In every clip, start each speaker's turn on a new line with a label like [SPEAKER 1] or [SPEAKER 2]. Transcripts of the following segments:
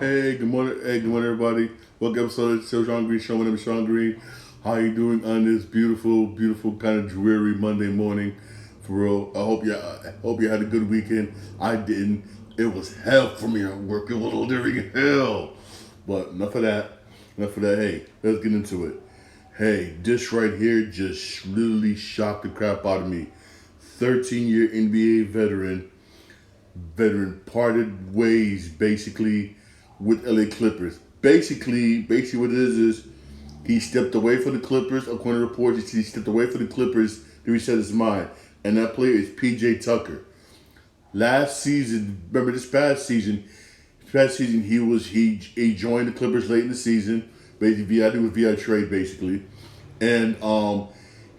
[SPEAKER 1] Hey, good morning. Hey, good morning, everybody. Welcome episode of the Sean Green Show. My name is Sean Green. How you doing on this beautiful, beautiful kind of dreary Monday morning? For real, I hope you had a good weekend. I didn't. It was hell for me at work. It was literally hell. But enough of that. Enough of that. Hey, let's get into it. Hey, this right here just literally shocked the crap out of me. 13-year NBA veteran parted ways basically with LA Clippers. Basically what it is he stepped away from the Clippers. According to reports, he stepped away from the Clippers to reset his mind. And that player is PJ Tucker. Last season, remember this past season he joined the Clippers late in the season, basically via trade basically. And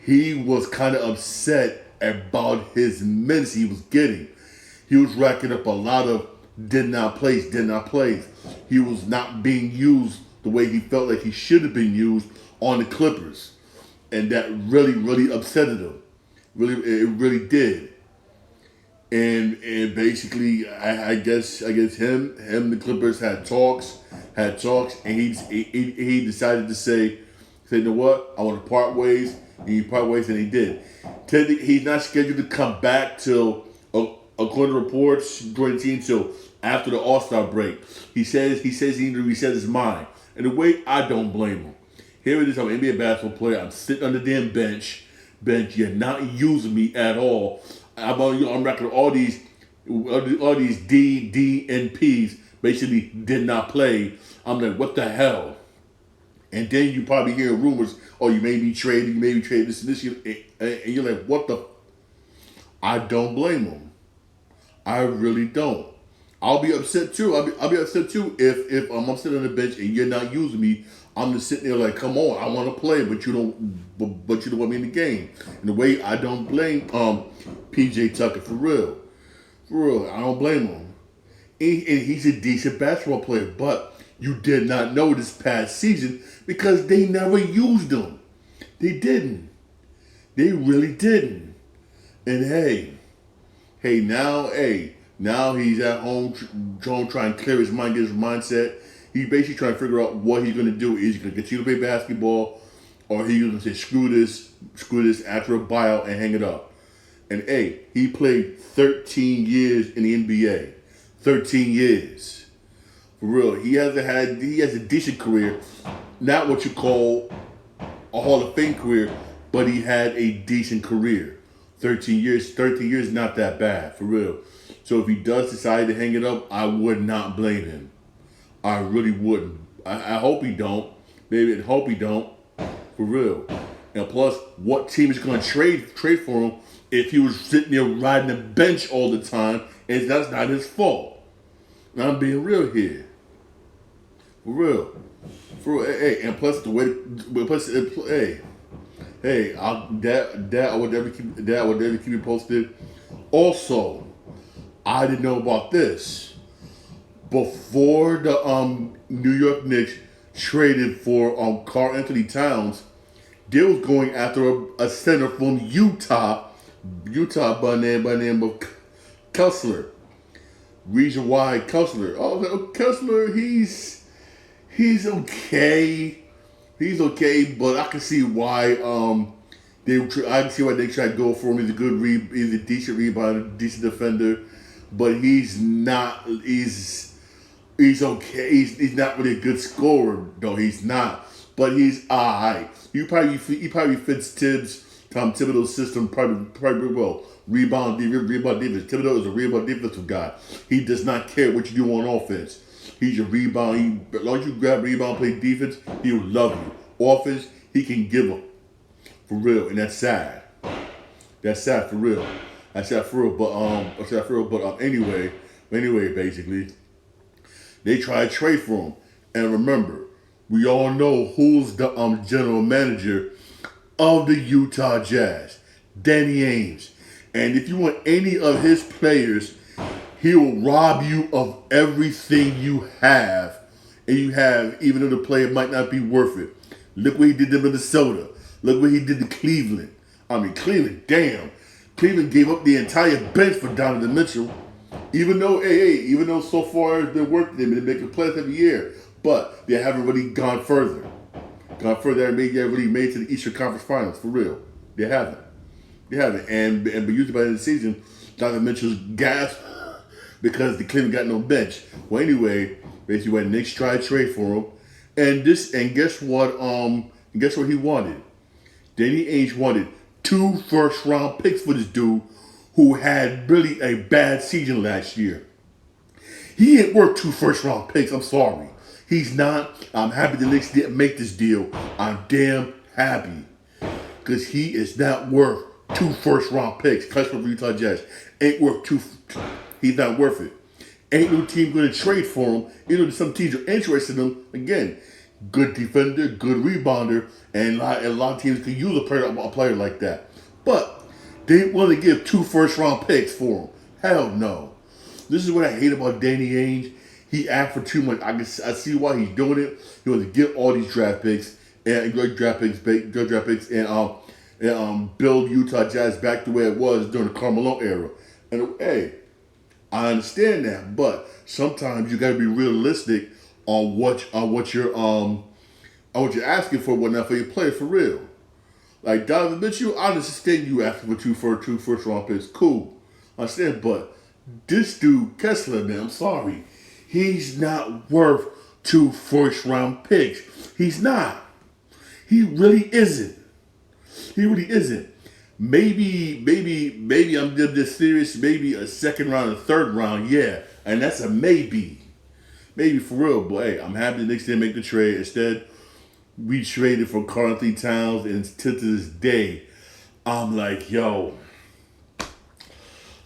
[SPEAKER 1] he was kind of upset about his minutes he was getting. He was racking up a lot of did not plays. He was not being used the way he felt like he should have been used on the Clippers. And that really, really upsetted him. It really did. And basically, I guess him, the Clippers had talks, and he decided to say, you know what, I want to part ways, and he part ways, and he did. He's not scheduled to come back till, according to reports, join the team till after the All-Star break. He says he needs to reset his mind, and the way I don't blame him. Here it is, I'm an NBA basketball player. I'm sitting on the damn bench. You're not using me at all. I'm racking all these D and P's basically did not play. I'm like, what the hell? And then you probably hear rumors, oh, you may be traded, this and this, and you're like, what the? I don't blame him. I really don't. I'll be upset too. I'll be upset too if I'm sitting on the bench and you're not using me. I'm just sitting there like, come on, I want to play, but you don't want me in the game. And the way I don't blame PJ Tucker for real, I don't blame him. And he's a decent basketball player, but you did not know this past season because they never used him. They didn't. They really didn't. And now he's at home trying to clear his mind, get his mindset. He's basically trying to figure out what he's going to do. Is he going to continue to play basketball, or he's going to say screw this after a buyout and hang it up? And he played 13 years in the NBA. 13 years. For real. He has a decent career. Not what you call a Hall of Fame career, but he had a decent career. 13 years, not that bad, for real. So if he does decide to hang it up, I would not blame him. I really wouldn't. I hope he don't. Maybe I hope he don't. For real. And plus, what team is going to trade for him if he was sitting there riding the bench all the time? And that's not his fault. And I'm being real here. For real. And plus I would never keep you posted. Also, I didn't know about this. Before the New York Knicks traded for Karl Anthony Towns, they was going after a center from Utah by the name of Kessler. Reason why Kessler? Kessler, he's okay. He's okay, but I can see why they tried to go for him. He's a decent rebounder, decent defender, but he's not. He's okay. He's not really a good scorer, though. He's not, but he's alright. He probably fits Tom Thibodeau's system probably well. Rebound defense. Thibodeau is a rebound defensive guy. He does not care what you do on offense. He's your rebound. As long as you grab rebound, play defense, he will love you. Offense, he can give them for real, and that's sad. That's sad for real. But anyway, basically. They tried to trade for him. And remember, we all know who's the general manager of the Utah Jazz. Danny Ainge. And if you want any of his players, he will rob you of everything you have. And you have, even though the player might not be worth it. Look what he did to Minnesota. Look what he did to Cleveland. Cleveland, damn. Cleveland gave up the entire bench for Donovan Mitchell. even though so far it's been working, they've been making plays every year, but they haven't really gone further. They really made it to the Eastern Conference Finals for real. They haven't. They haven't. And but usually by the end of the season, Donovan Mitchell's gas because the Cleveland got no bench. Well, anyway, basically when Knicks tried to trade for him, and guess what? Guess what he wanted? Danny Ainge wanted 2 first-round picks for this dude who had really a bad season last year. He ain't worth 2 first-round picks. I'm sorry. He's not. I'm happy the Knicks didn't make this deal. I'm damn happy. Because he is not worth 2 first-round picks. Cuts from Utah Jazz. Ain't worth 2. He's not worth it. Ain't no team going to trade for him. You know, some teams are interested in him. Again, good defender, good rebounder, and a lot of teams can use a player like that. But they ain't willing to give 2 first-round picks for him. Hell no. This is what I hate about Danny Ainge. He asked for too much. I see why he's doing it. He wants to get all these draft picks and good draft picks, and build Utah Jazz back the way it was during the Carmelo era. And hey, I understand that, but sometimes you got to be realistic on what you're asking for, whatnot for your player for real. Like Donovan Mitchell, I understand you asking for 2 first round picks. Cool, I understand, but this dude Kessler, man, I'm sorry. He's not worth 2 first-round picks. He's not. He really isn't. He really isn't. Maybe I'm just serious. Maybe a second round, a third round, yeah, and that's a maybe. Maybe for real, but hey, I'm happy the Knicks didn't make the trade. Instead, we traded for Karl-Anthony Towns, and to this day, I'm like, yo.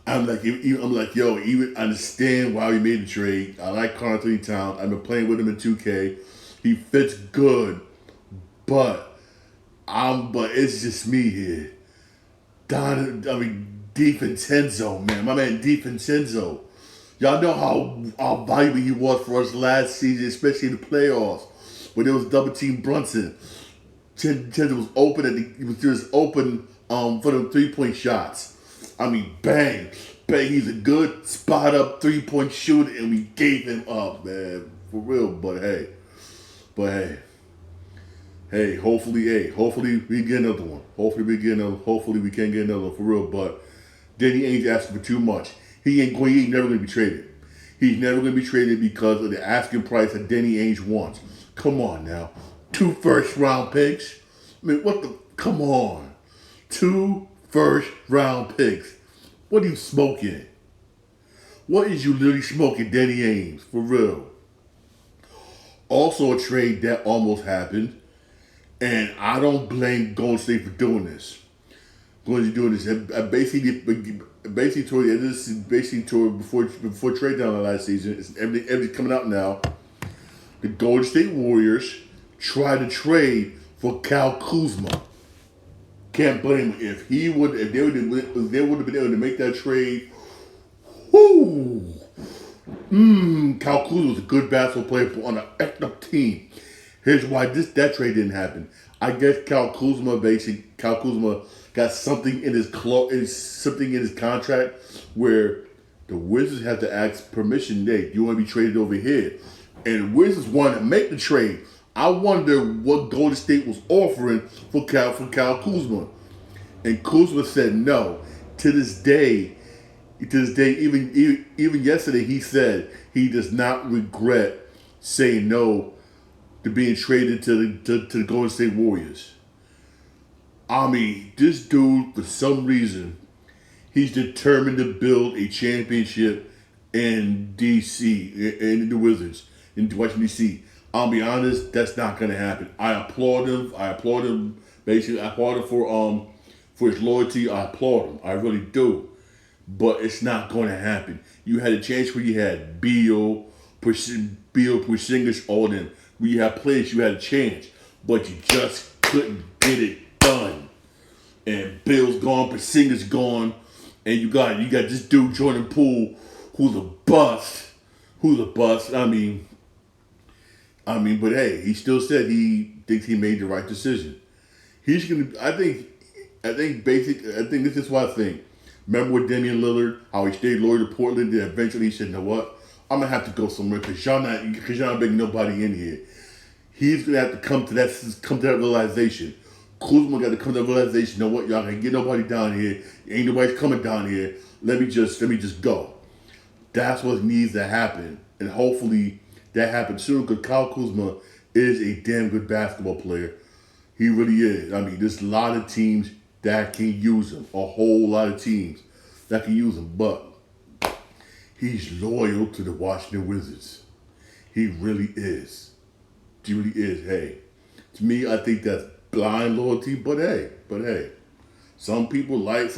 [SPEAKER 1] Even understand why we made the trade. I like Karl-Anthony Towns. I've been playing with him in 2K. He fits good, but it's just me here. DiVincenzo, man, my man DiVincenzo. Y'all know how valuable he was for us last season, especially in the playoffs when there was double team Brunson. Vincenzo was open he was just open for the 3-point shots. I mean, bang. He's a good spot up 3-point shooter, and we gave him up, man, for real. But hey, hopefully we get another one. Hopefully we can get another one for real. But Danny Ainge asking for too much. He ain't never gonna be traded. He's never gonna be traded because of the asking price that Danny Ainge wants. Come on now, 2 first-round picks. I mean, come on, 2 first-round picks. What are you smoking? What is you literally smoking, Danny Ainge? For real. Also a trade that almost happened, and I don't blame Golden State for doing this. Basically toward the end of this, before trade down last season, everything's coming out now. The Golden State Warriors tried to trade for Kyle Kuzma. Can't blame him. If they would have been able to make that trade, Kyle Kuzma was a good basketball player on an excellent team. Here's why that trade didn't happen. I guess Kyle Kuzma got something in his contract where the Wizards have to ask permission. Hey, you want to be traded over here? And the Wizards wanted to make the trade. I wonder what Golden State was offering for Kyle Kuzma. And Kuzma said no. To this day, even yesterday, he said he does not regret saying no to being traded to the Golden State Warriors. I mean, this dude, for some reason, he's determined to build a championship in D.C., in the Wizards, in Washington, D.C. I'll be honest, that's not going to happen. I applaud him. Basically, I applaud him for his loyalty. I applaud him. I really do. But it's not going to happen. You had a chance where you had Beal, Porzingis, all them. Where you had players, you had a chance. But you just couldn't get it done. And Beal's gone, Porzingis gone. And you got this dude, Jordan Poole, who's a bust. I mean, but hey, he still said he thinks he made the right decision. I think this is what I think. Remember with Damian Lillard, how he stayed loyal to Portland, then eventually he said, you know what? I'm gonna have to go somewhere because y'all not bringing nobody in here. He's gonna have to come to that realization. Kuzma got to come to that realization. You know what? Y'all can't get nobody down here. Ain't nobody's coming down here. Let me just go. That's what needs to happen, and hopefully that happens soon. Because Kyle Kuzma is a damn good basketball player. He really is. I mean, there's a lot of teams that can use him. A whole lot of teams that can use him, but he's loyal to the Washington Wizards. He really is. He really is. Hey, to me, I think that's blind loyalty. But hey, some people like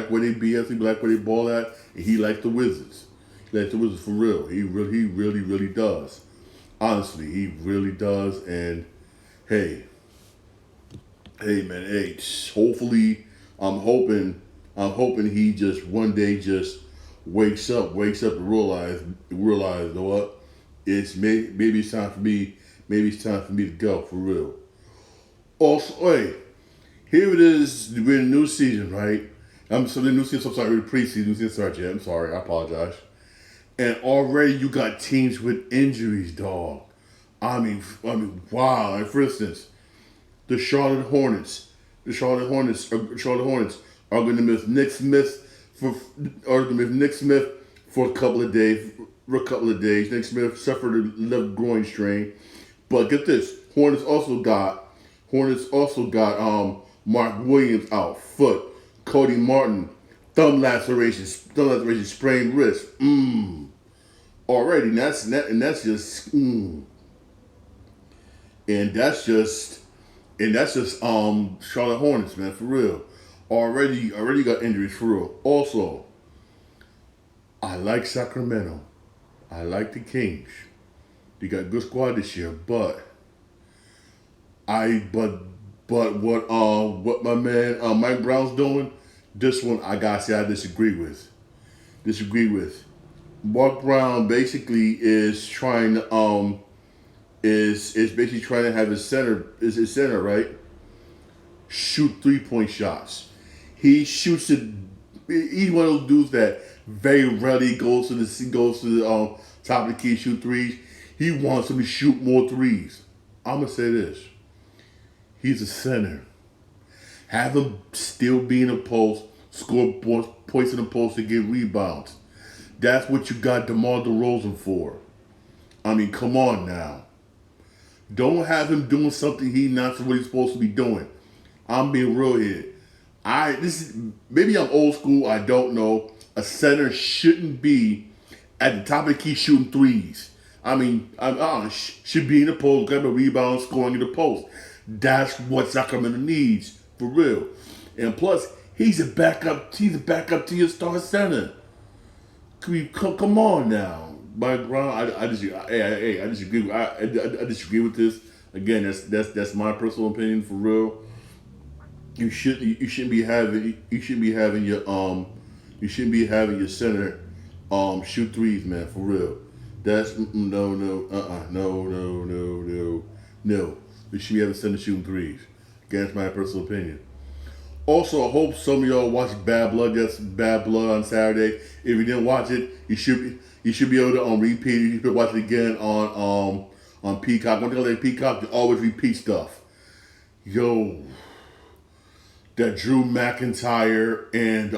[SPEAKER 1] where they be at. Some people like where they ball at, and he likes the Wizards. He likes the Wizards for real. He really does. Honestly, he really does. And hey, man, hey. Hopefully, I'm hoping he just one day just wakes up and realize, you know what? Maybe it's time for me. Maybe it's time for me to go for real. Also, hey, here it is. We're in the new season, right? I'm sorry, the preseason. New season started yet. I'm sorry. I apologize. And already you got teams with injuries, dog. I mean, wow. Like for instance, the Charlotte Hornets are going to miss Nick Smith for a couple of days. Nick Smith suffered a left groin strain, but get this: Hornets also got Mark Williams out, foot. Cody Martin, thumb laceration, sprained wrist. Already, and that's just Charlotte Hornets, man, for real. Already got injuries for real. Also, I like Sacramento. I like the Kings. They got a good squad this year, but what my man Mike Brown's doing, this one I gotta say I disagree with. Mark Brown basically is trying to is basically trying to have his center, right? Shoot 3-point shots. He shoots it. He's one of those dudes that very rarely goes to the top of the key, shoot threes. He wants him to shoot more threes. I'm gonna say this: he's a center. Have him still be in the post, score points in the post to get rebounds. That's what you got DeMar DeRozan for. I mean, come on now. Don't have him doing something he's not really supposed to be doing. I'm being real here. Maybe I'm old school. I don't know. A center shouldn't be at the top of the key shooting threes. I mean, should be in the post, grab a rebound, scoring in the post. That's what Sacramento needs for real. And plus, he's a backup to your star center. Come on now. Mike Brown, I disagree. I disagree with this. Again, that's my personal opinion for real. You shouldn't be having your center shoot threes, man, for real. That's no. You should be having center shooting threes. Again, that's my personal opinion. Also, I hope some of y'all watched Bad Blood. That's Bad Blood on Saturday. If you didn't watch it, you should be able to repeat it. You should watch it again on Peacock. One thing like Peacock, they always repeat stuff. Yo, that Drew McIntyre and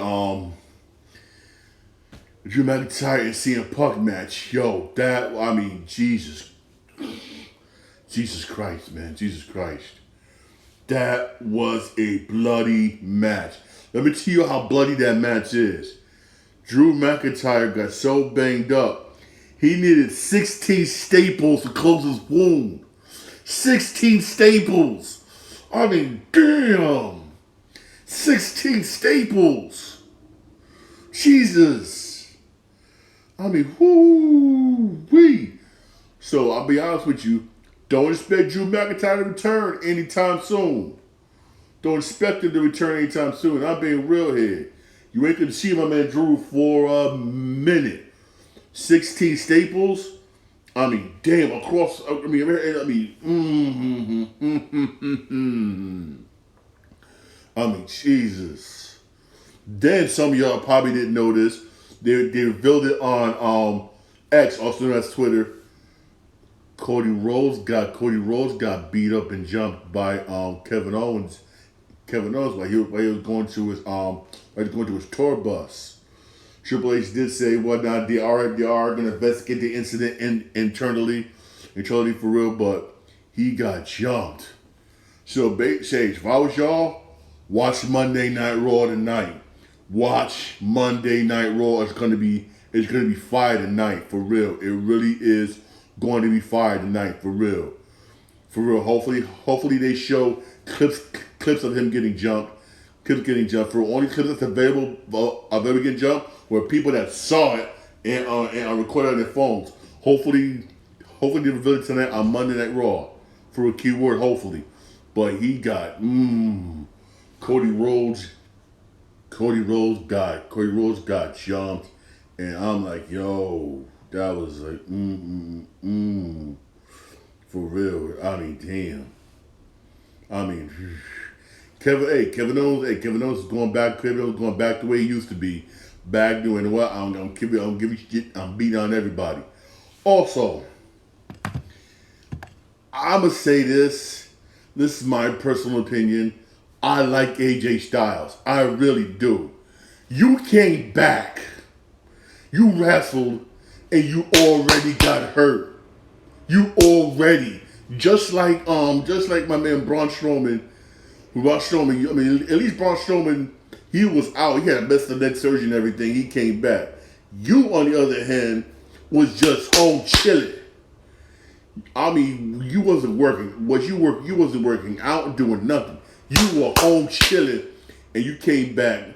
[SPEAKER 1] CM Punk match. Yo, Jesus Christ, man, Jesus Christ. That was a bloody match. Let me tell you how bloody that match is. Drew McIntyre got so banged up, he needed 16 staples to close his wound. 16 staples. I mean, damn. 16 staples. Jesus. I mean, whoo-wee. So, I'll be honest with you. Don't expect Drew McIntyre to return anytime soon. Don't expect him to return anytime soon. I'm being real here. You ain't gonna see my man Drew for a minute. 16 staples. I mean, damn, across. Jesus. Then some of y'all probably didn't know this. They revealed it on X, also known as Twitter. Cody Rhodes got beat up and jumped by Kevin Owens. Kevin Owens while he was going to his tour bus. Triple H did say, "Well, now they are going to investigate the incident internally for real." But he got jumped. So, Sage, if I was y'all, watch Monday Night Raw tonight. Watch Monday Night Raw. It's gonna be fire tonight for real. It really is going to be fire tonight for real. For real. Hopefully they show clips of him getting jumped. Clips getting jumped. For only clips that's available of him getting jumped were people that saw it and are recorded on their phones. Hopefully they reveal it tonight on Monday Night Raw. For a keyword, hopefully. But he got Cody Rhodes got jumped, and I'm like, yo, that was like, for real. I mean, damn. I mean, Kevin Owens is going back. Kevin Owens is going back the way he used to be. Back doing what? I'm giving shit. I'm beating on everybody. Also, I'ma say this. This is my personal opinion. I like AJ Styles. I really do. You came back. You wrestled and you already got hurt. Just like my man Braun Strowman. I mean, at least Braun Strowman, he was out. He had missed the neck surgery and everything. He came back. You, on the other hand, was just home chilling. I mean, you wasn't working. You wasn't working out, doing nothing. You were home chilling, and you came back,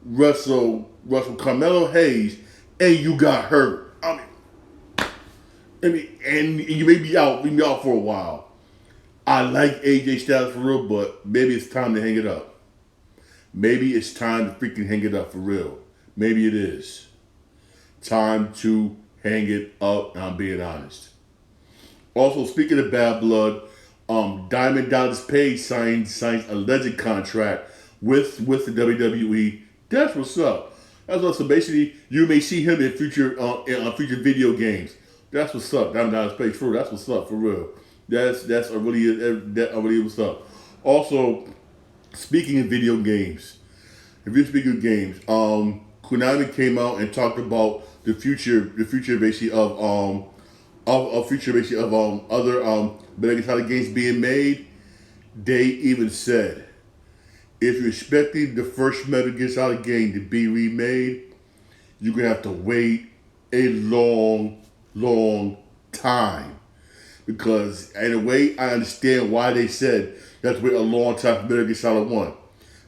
[SPEAKER 1] wrestle Carmelo Hayes, and you got hurt. I mean, and you may be out for a while. I like AJ Styles for real, but maybe it's time to hang it up. Maybe it's time to freaking hang it up for real. Maybe it is time to hang it up. I'm being honest. Also, speaking of bad blood, Diamond Dallas Page signs a legend contract with the WWE. That's what's up. That's what's up. So basically, you may see him in future video games. That's what's up. Diamond Dallas Page for real. That's what's up for real. That's really what's up. Also, speaking of video games, Konami came out and talked about the future basically of other Metal Gear Solid games being made. They even said, if you're expecting the first Metal Gear Solid game to be remade, you're gonna have to wait a long time. Because in a way, I understand why they said you have to wait a long time for Metal Gear Solid 1.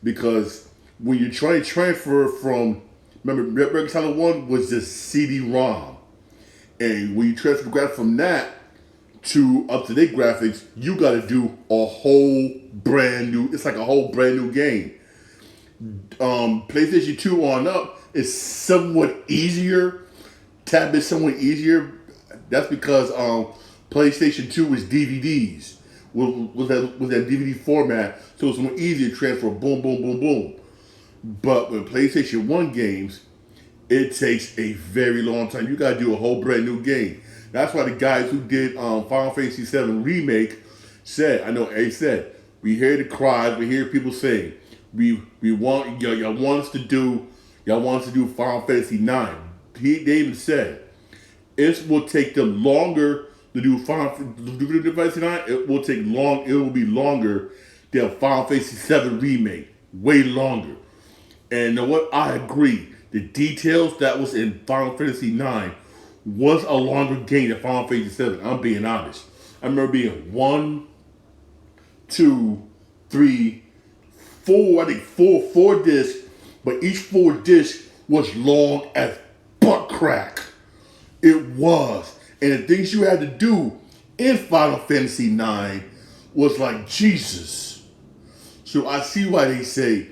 [SPEAKER 1] Because when you're trying to transfer from, remember, Metal Gear Solid 1 was just CD-ROM. And when you transfer graphics from that to up-to-date graphics, you got to do a whole brand new game. PlayStation 2 on up is somewhat easier. Tad bit somewhat easier. That's because PlayStation 2 was DVDs with that DVD format, so it's more easier to transfer. Boom, boom, boom, boom. But with PlayStation 1 games, it takes a very long time. You gotta do a whole brand new game. That's why the guys who did Final Fantasy VII Remake said, we hear the cries, we hear people saying, we want y'all want us to do Final Fantasy 9. They even said it will take them longer to do Final Fantasy 9. It will be longer than Final Fantasy 7 Remake. Way longer. And you know what? I agree. The details that was in Final Fantasy 9 was a longer game than Final Fantasy 7. I'm being honest. I remember being 1, 2, 3, 4, I think four discs, but each 4 discs was long as butt crack. It was. And the things you had to do in Final Fantasy 9 was like Jesus. So I see why they say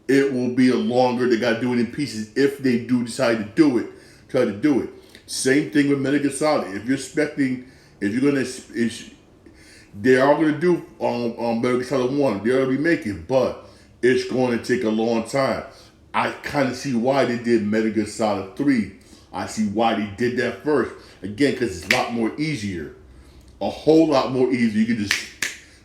[SPEAKER 1] it will be a longer, they got to do it in pieces if they do decide to do it. Try to do it. Same thing with Metal Gear Solid. They are going to do Metal Gear Solid 1. They're already making, but it's going to take a long time. I kind of see why they did Metal Gear Solid 3. I see why they did that first. Again, because it's a lot more easier. A whole lot more easier. You can just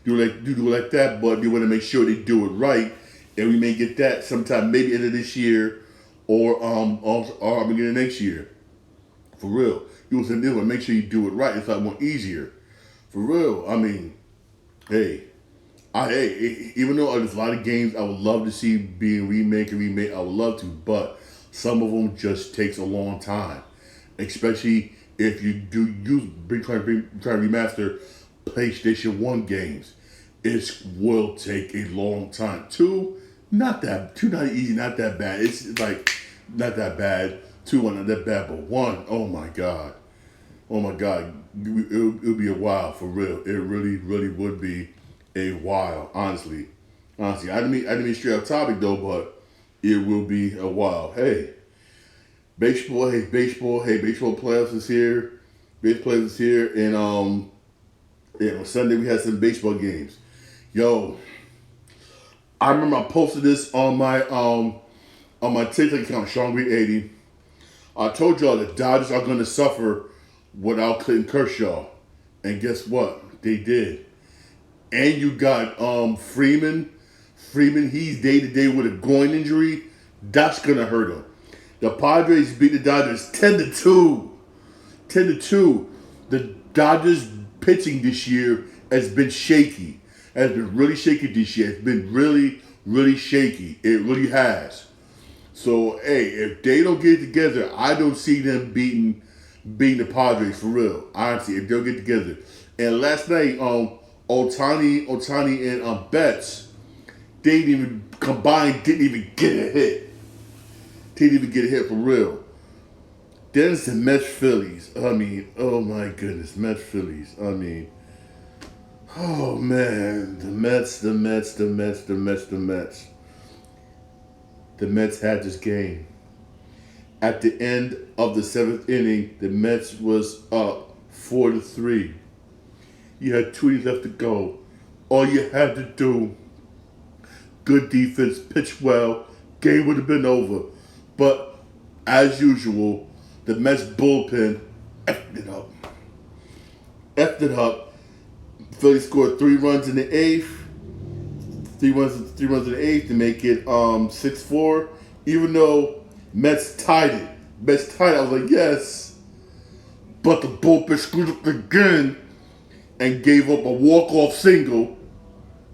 [SPEAKER 1] do it like that, but they want to make sure they do it right. And we may get that sometime maybe end of this year or beginning of next year. For real. You want to make sure you do it right. It's a lot more easier. For real. I mean, hey, even though there's a lot of games I would love to see being remade, I would love to, but some of them just takes a long time, especially if you do try to remaster PlayStation 1 games. It will take a long time. Two, not easy, not that bad. It's like not that bad. Two, not that bad, but one, oh my god, it'll be a while for real. It really would be a while, honestly. I didn't mean straight off topic though, but it will be a while. Hey, baseball playoffs is here. Baseball playoffs is here, and on Sunday we had some baseball games. Yo, I remember I posted this on my TikTok account, Sean Green 80. I told y'all the Dodgers are going to suffer without Clayton Kershaw, and guess what? They did. And you got Freeman. He's day to day with a groin injury. That's gonna hurt him. The Padres beat the Dodgers 10-2. 10-2. The Dodgers pitching this year has been shaky. Has been really shaky this year. It's been really shaky. It really has. So hey, if they don't get together, I don't see them beating the Padres for real. Honestly, if they'll get together. And last night, Otani and Betts, they didn't even get a hit. Didn't even get a hit for real. Then it's the Mets Phillies. I mean, oh my goodness, Mets Phillies. I mean, oh man, the Mets. The Mets had this game. At the end of the seventh inning, the Mets was up 4-3. You had 2 innings left to go. All you had to do, good defense, pitch well, game would have been over. But as usual, the Mets bullpen effed it up. Philly scored 3 runs in the 8th. 3 runs in the 8th to make it 6-4. Even though Mets tied it. I was like, yes. But the bullpen screwed up again and gave up a walk-off single.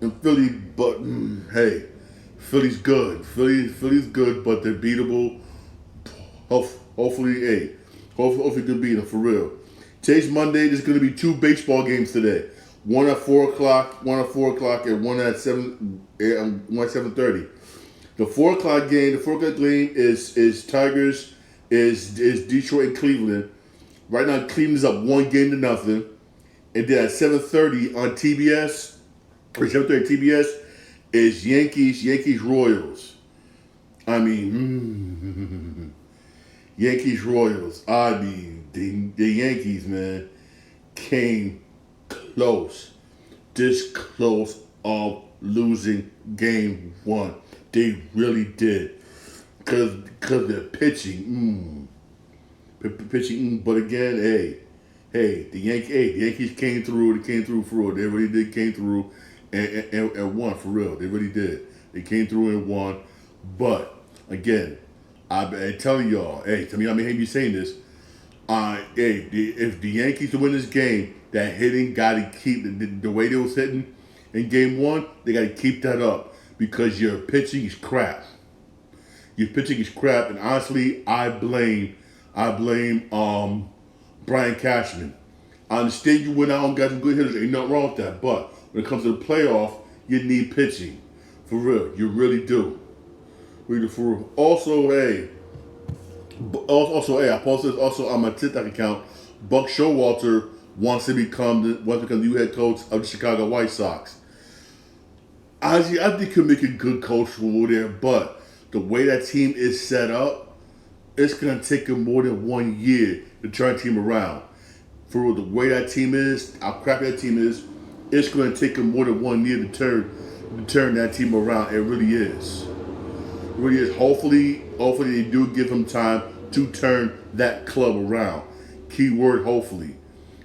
[SPEAKER 1] And Philly, but hey, Philly's good. Philly's good, but they're beatable. Hopefully they'll beat them for real. Today's Monday. There's going to be 2 baseball games today. One at 4 o'clock, and one at 7:30. The 4 o'clock game is Tigers, is Detroit and Cleveland. Right now, Cleveland's up 1-0. And then at 7:30 on TBS, is Yankees Royals. I mean, Yankees Royals. I mean, the Yankees, man, came close. This close of losing game 1. They really did. Because they're pitching. But again, the Yankees came through. They came through for real. They really did came through and won for real. They really did. They came through and won. But again, I'm telling y'all, tell me how many of you saying this. If the Yankees win this game, that hitting got to keep the way they was hitting in game 1. They got to keep that up because your pitching is crap. And honestly, I blame Brian Cashman. I understand you went out and got some good hitters. Ain't nothing wrong with that. But when it comes to the playoff, you need pitching. For real. You really do. For real. Also, I posted this also on my TikTok account. Buck Showalter wants to become the new head coach of the Chicago White Sox. Honestly, I think he'll make a good coach over there, but the way that team is set up, it's going to take him more than 1 year to turn the team around. For the way that team is, how crappy that team is, it's going to take him more than 1 year to turn that team around. It really is. really is. Hopefully they do give him time to turn that club around. Keyword hopefully,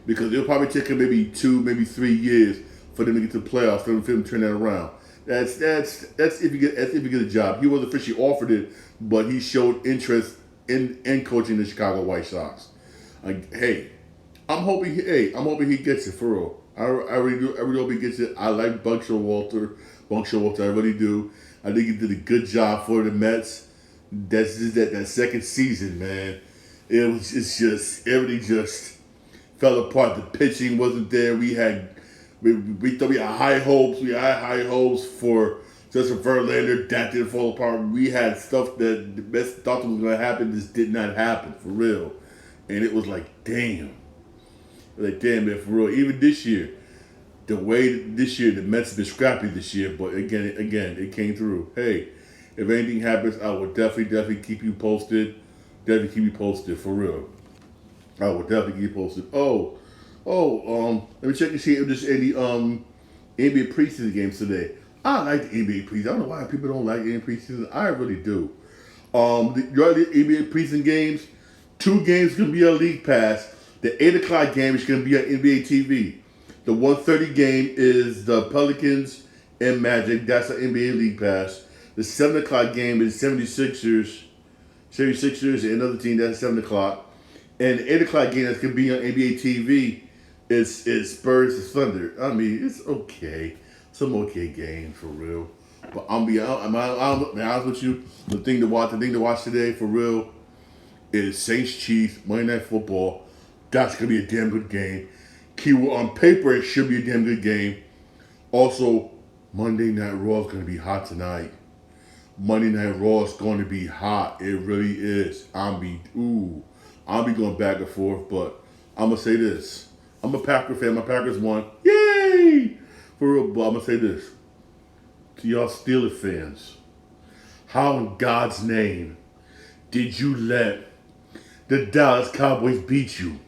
[SPEAKER 1] because it'll probably take him maybe 2, maybe 3 years for them to get to the playoffs, for them to turn that around. That's if you get a job. He wasn't officially offered it, but he showed interest in coaching the Chicago White Sox. Hey, I'm hoping he gets it for real. I really do. I really hope he gets it. I like Buck Showalter. I really do. I think he did a good job for the Mets. That's just that second season, man. It's just everything just fell apart. The pitching wasn't there. We thought we had high hopes. We had high hopes for Justin Verlander. That didn't fall apart. We had stuff that the best thought was going to happen. Just did not happen for real. And it was like, damn. Like, damn, man, for real. Even this year, the way this year, the Mets have been scrappy this year, but again, it came through. Hey, if anything happens, I will definitely keep you posted. Definitely keep you posted, for real. I will definitely keep you posted. Let me check and see if there's any NBA preseason games today. I like the NBA preseason. I don't know why people don't like NBA preseason. I really do. The NBA preseason games, 2 games going to be on League Pass. The 8 o'clock game is going to be on NBA TV. The 1:30 game is the Pelicans and Magic. That's an NBA League Pass. The 7 o'clock game is 76ers and another team. That's 7 o'clock. And the 8 o'clock game that's going to be on NBA TV is Spurs and Thunder. I mean, it's okay. Some okay games for real. But I'm be honest with you. The thing to watch today for real is Saints Chiefs Monday Night Football. That's gonna be a damn good game. Keyword on paper, it should be a damn good game. Also, Monday Night Raw is gonna be hot tonight. Monday Night Raw is going to be hot. It really is. I'll be going back and forth, but I'm gonna say this. I'm a Packer fan. My Packers won. Yay! For real, but I'm gonna say this to y'all Steelers fans. How in God's name did you let the Dallas Cowboys beat you?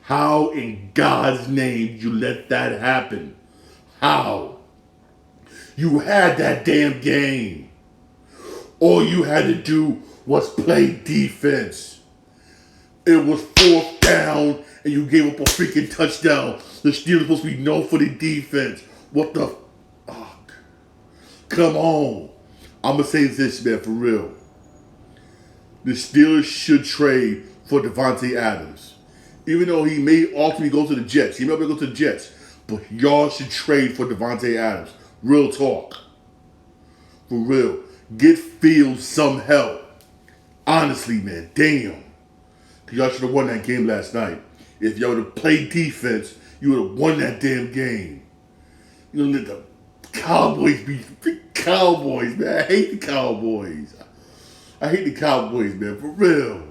[SPEAKER 1] How in God's name did you let that happen? How? You had that damn game. All you had to do was play defense. It was 4th down and you gave up a freaking touchdown. The Steelers supposed to be known for the defense. What the fuck? Come on. I'm going to say this, man, for real. The Steelers should trade for Davante Adams. Even though he may ultimately go to the Jets. He may go to the Jets. But y'all should trade for Davante Adams. Real talk. For real. Get Fields some help. Honestly, man. Damn. Because y'all should have won that game last night. If y'all would have played defense, you would have won that damn game. You know, let the Cowboys be the Cowboys, man. I hate the Cowboys. I hate the Cowboys, man. For real.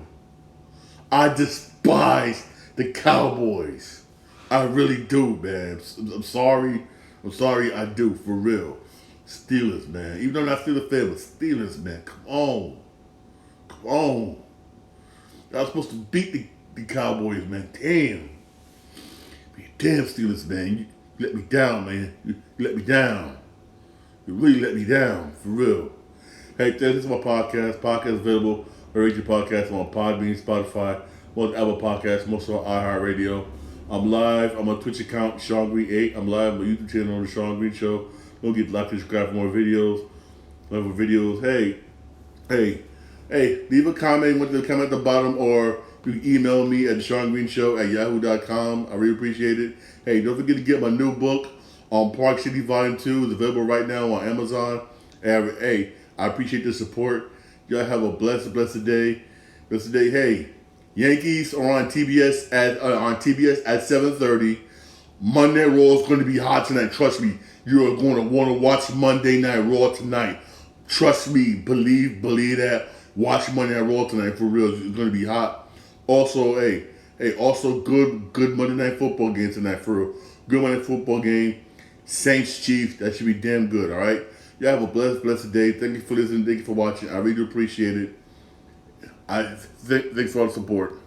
[SPEAKER 1] I despise the Cowboys. I really do, man. I'm sorry. I do, for real. Steelers, man. Even though I'm not Steelers fan, but Steelers, man. Come on. Y'all supposed to beat the Cowboys, man. Damn. Damn, Steelers, man. You let me down, man. You let me down. You really let me down, for real. Hey, this is my podcast. Podcast available. I rate your podcast on Podbean, Spotify, most Apple Podcasts, most on iHeartRadio. I'm live. I'm on Twitch account, Sean Green 8. I'm live on my YouTube channel on the Sean Green Show. Don't get like, subscribe for more videos. Hey, leave a comment with the comment at the bottom, or you can email me at SeanGreenShow@yahoo.com. I really appreciate it. Hey, don't forget to get my new book on Park City Volume 2. It's available right now on Amazon. And, hey, I appreciate the support. Y'all have a blessed day. Hey, Yankees are on TBS at 7:30. Monday Raw is going to be hot tonight. Trust me, you are going to want to watch Monday Night Raw tonight. Trust me, believe that. Watch Monday Night Raw tonight, for real. It's going to be hot. Also, also good Monday Night Football game tonight, for real. Good Monday Night Football game. Saints Chiefs, that should be damn good. All right. Y'all have a blessed day. Thank you for listening. Thank you for watching. I really do appreciate it. Thanks for all the support.